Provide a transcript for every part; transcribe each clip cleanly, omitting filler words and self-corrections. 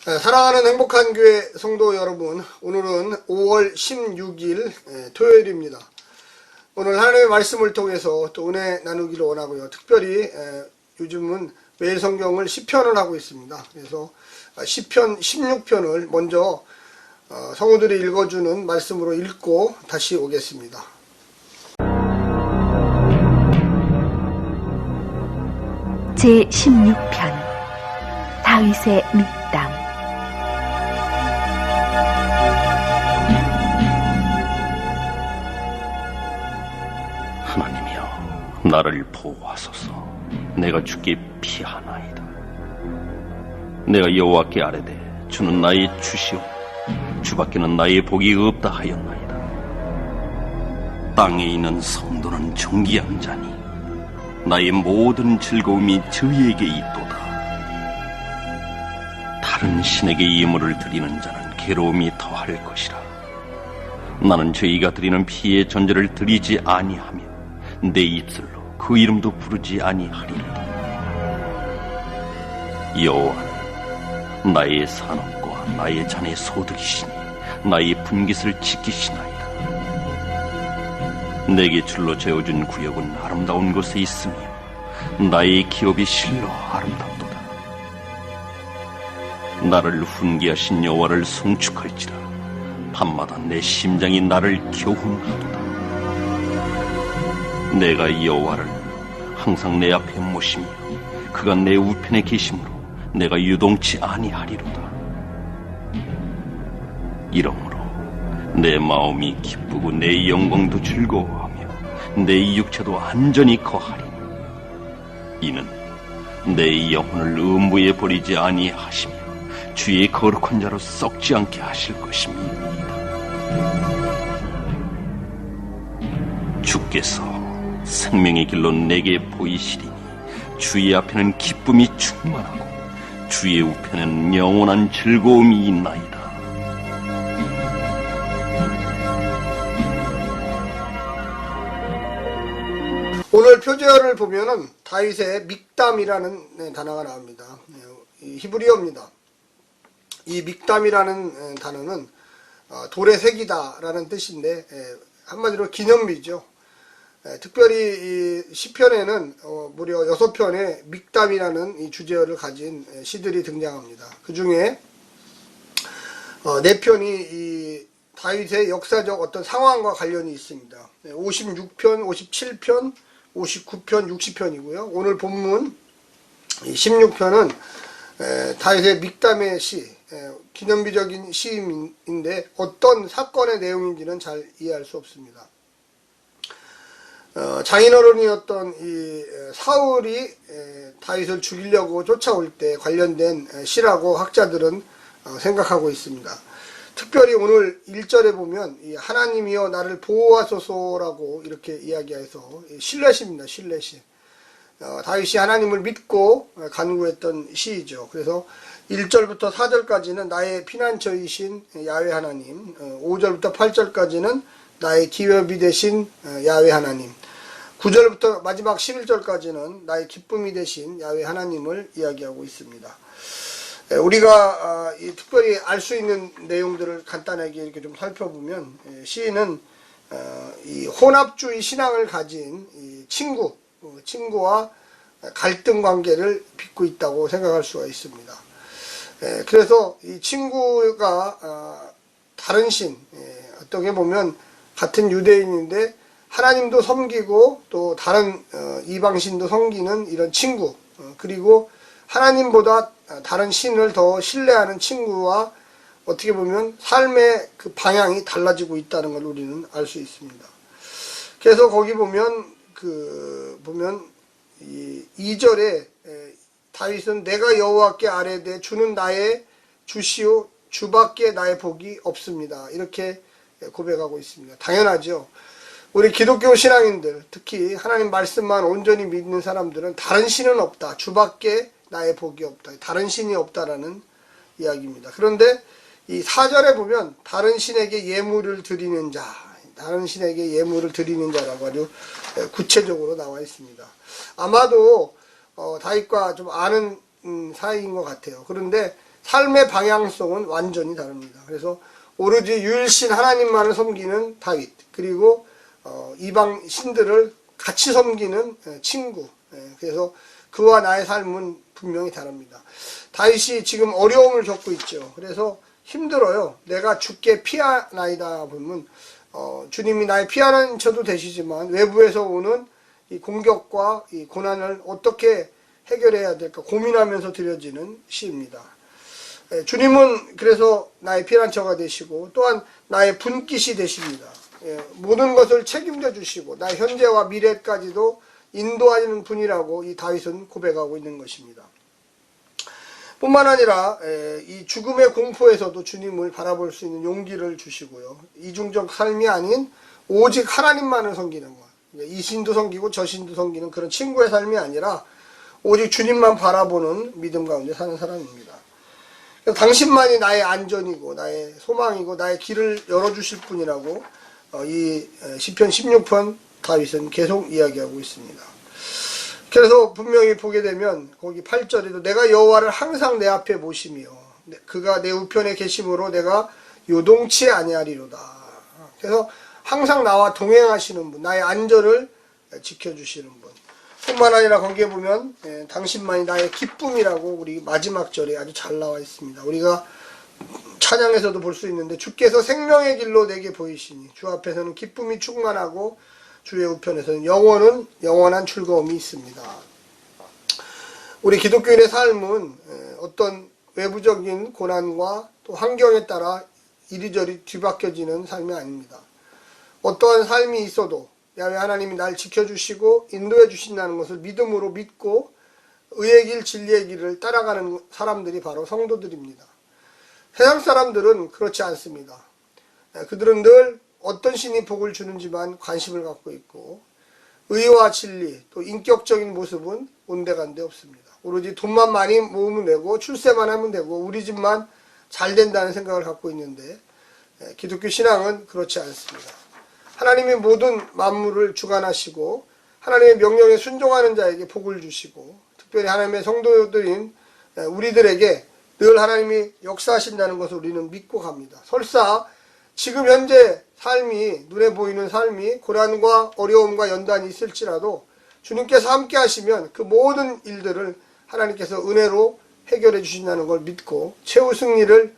사랑하는 행복한 교회 성도 여러분, 오늘은 5월 16일 토요일입니다. 오늘 하나님의 말씀을 통해서 또 은혜 나누기를 원하고요. 특별히 요즘은 매일 성경을 시편을 하고 있습니다. 그래서 시편 16편을 먼저 성우들이 읽어주는 말씀으로 읽고 다시 오겠습니다. 제16편 다윗의 믹담. 하나님이여, 나를 보호하소서. 내가 주께 피하나이다. 내가 여호와께 아뢰되 주는 나의 주시오, 주밖에는 나의 복이 없다 하였나이다. 땅에 있는 성도는 존귀한 자니 나의 모든 즐거움이 저희에게 있도다. 다른 신에게 예물을 드리는 자는 괴로움이 더할 것이라. 나는 저희가 드리는 피의 전제를 드리지 아니하며 내 입술로 그 이름도 부르지 아니하리로다. 여호와는 나의 산업과 나의 잔의 소득이시니 나의 분깃을 지키시나이다. 내게 줄로 재어준 구역은 아름다운 곳에 있으며 나의 기업이 실로 아름답도다. 나를 훈계하신 여호와를 송축할지라. 밤마다 내 심장이 나를 교훈하도다. 내가 여호와를 항상 내 앞에 모시며 그가 내 우편에 계심으로 내가 유동치 아니하리로다. 이러므로 내 마음이 기쁘고 내 영광도 즐거워하며 내 육체도 안전히 거하리니 이는 내 영혼을 음부에 버리지 아니하시며 주의 거룩한 자로 썩지 않게 하실 것입니다. 주께서 생명의 길로 내게 보이시리니 주의 앞에는 기쁨이 충만하고 주의 우편에는 영원한 즐거움이 있나이다. 오늘 표제어를 보면은 다윗의 믹담이라는 단어가 나옵니다. 히브리어입니다. 이 믹담이라는 단어는 돌의 색이다라는 뜻인데 한마디로 기념비죠. 특별히 이 시편에는 무려 6편의 믹담이라는 이 주제어를 가진 시들이 등장합니다. 그 중에 4편이 이 다윗의 역사적 어떤 상황과 관련이 있습니다. 56편, 57편, 59편, 60편이고요. 오늘 본문 16편은 다윗의 믹담의 시, 기념비적인 시인데 어떤 사건의 내용인지는 잘 이해할 수 없습니다. 장인어른이었던 이 사울이 다윗을 죽이려고 쫓아올 때 관련된 시라고 학자들은 생각하고 있습니다. 특별히 오늘 1절에 보면 이 하나님이여 나를 보호하소서라고 이렇게 이야기해서 신뢰시입니다. 신뢰시. 다윗이 하나님을 믿고 간구했던 시이죠. 그래서 1절부터 4절까지는 나의 피난처이신 야훼 하나님, 5절부터 8절까지는 나의 기업이 되신 야훼 하나님, 9절부터 마지막 11절까지는 나의 기쁨이 되신 야훼 하나님을 이야기하고 있습니다. 우리가 특별히 알 수 있는 내용들을 간단하게 이렇게 좀 살펴보면 시인은 이 혼합주의 신앙을 가진 이 친구와 갈등 관계를 빚고 있다고 생각할 수가 있습니다. 그래서 이 친구가 다른 신, 어떻게 보면 같은 유대인인데 하나님도 섬기고 또 다른 이방신도 섬기는 이런 친구, 그리고 하나님보다 다른 신을 더 신뢰하는 친구와 어떻게 보면 삶의 그 방향이 달라지고 있다는 걸 우리는 알 수 있습니다. 그래서 거기 보면 이 2절에 다윗은 내가 여호와께 아뢰되 주는 나의 주시오, 주밖에 나의 복이 없습니다. 이렇게 고백하고 있습니다. 당연하죠. 우리 기독교 신앙인들, 특히 하나님 말씀만 온전히 믿는 사람들은 다른 신은 없다. 주밖에 나의 복이 없다. 다른 신이 없다라는 이야기입니다. 그런데 이 4절에 보면 다른 신에게 예물을 드리는 자, 다른 신에게 예물을 드리는 자라고 아주 구체적으로 나와 있습니다. 아마도 다윗과 좀 아는 사이인 것 같아요. 그런데 삶의 방향성은 완전히 다릅니다. 그래서 오로지 유일신 하나님만을 섬기는 다윗, 그리고 이방 신들을 같이 섬기는 친구. 그래서 그와 나의 삶은 분명히 다릅니다. 다윗이 지금 어려움을 겪고 있죠. 그래서 힘들어요. 내가 죽게 피하나이다 보면 주님이 나의 피하는 처도 되시지만 외부에서 오는 이 공격과 이 고난을 어떻게 해결해야 될까 고민하면서 드려지는 시입니다. 주님은 그래서 나의 피난처가 되시고 또한 나의 분깃이 되십니다. 모든 것을 책임져 주시고 나의 현재와 미래까지도 인도하는 분이라고 이 다윗은 고백하고 있는 것입니다. 뿐만 아니라 이 죽음의 공포에서도 주님을 바라볼 수 있는 용기를 주시고요. 이중적 삶이 아닌 오직 하나님만을 섬기는 것. 이 신도 섬기고 저 신도 섬기는 그런 친구의 삶이 아니라 오직 주님만 바라보는 믿음 가운데 사는 사람입니다. 당신만이 나의 안전이고 나의 소망이고 나의 길을 열어주실 분이라고 이 시편 16편 다윗은 계속 이야기하고 있습니다. 그래서 분명히 보게 되면 거기 8절에도 내가 여호와를 항상 내 앞에 모시며 그가 내 우편에 계심으로 내가 요동치 아니하리로다. 그래서 항상 나와 동행하시는 분, 나의 안전을 지켜주시는 분. 뿐만 아니라 거기에 보면 당신만이 나의 기쁨이라고 우리 마지막 절에 아주 잘 나와 있습니다. 우리가 찬양에서도 볼 수 있는데 주께서 생명의 길로 내게 보이시니 주 앞에서는 기쁨이 충만하고 주의 우편에서는 영원한 즐거움이 있습니다. 우리 기독교인의 삶은 어떤 외부적인 고난과 또 환경에 따라 이리저리 뒤바뀌어지는 삶이 아닙니다. 어떠한 삶이 있어도 야훼 하나님이 날 지켜주시고 인도해 주신다는 것을 믿음으로 믿고 의의 길 진리의 길을 따라가는 사람들이 바로 성도들입니다. 세상 사람들은 그렇지 않습니다. 그들은 늘 어떤 신이 복을 주는지만 관심을 갖고 있고 의와 진리 또 인격적인 모습은 온데간데 없습니다. 오로지 돈만 많이 모으면 되고 출세만 하면 되고 우리 집만 잘 된다는 생각을 갖고 있는데 기독교 신앙은 그렇지 않습니다. 하나님이 모든 만물을 주관하시고 하나님의 명령에 순종하는 자에게 복을 주시고 특별히 하나님의 성도들인 우리들에게 늘 하나님이 역사하신다는 것을 우리는 믿고 갑니다. 설사 지금 현재 삶이 눈에 보이는 삶이 고난과 어려움과 연단이 있을지라도 주님께서 함께 하시면 그 모든 일들을 하나님께서 은혜로 해결해 주신다는 걸 믿고 최후 승리를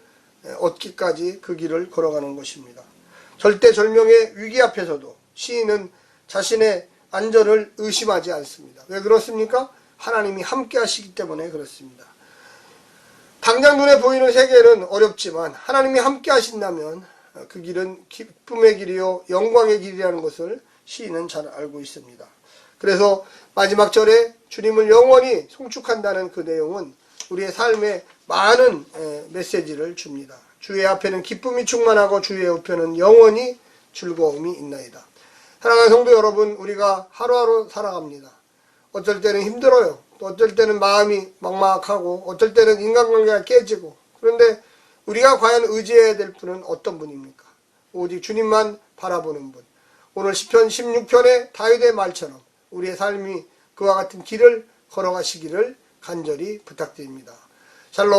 얻기까지 그 길을 걸어가는 것입니다. 절대절명의 위기 앞에서도 시인은 자신의 안전을 의심하지 않습니다. 왜 그렇습니까? 하나님이 함께 하시기 때문에 그렇습니다. 당장 눈에 보이는 세계는 어렵지만 하나님이 함께 하신다면 그 길은 기쁨의 길이요 영광의 길이라는 것을 시인은 잘 알고 있습니다. 그래서 마지막 절에 주님을 영원히 송축한다는 그 내용은 우리의 삶에 많은 메시지를 줍니다. 주의 앞에는 기쁨이 충만하고 주의 우편은 영원히 즐거움이 있나이다. 사랑하는 성도 여러분, 우리가 하루하루 살아갑니다. 어쩔 때는 힘들어요. 또 어쩔 때는 마음이 막막하고 어쩔 때는 인간관계가 깨지고 그런데 우리가 과연 의지해야 될 분은 어떤 분입니까? 오직 주님만 바라보는 분. 오늘 시편 16편의 다윗의 말처럼 우리의 삶이 그와 같은 길을 걸어가시기를 간절히 부탁드립니다. 샬롬.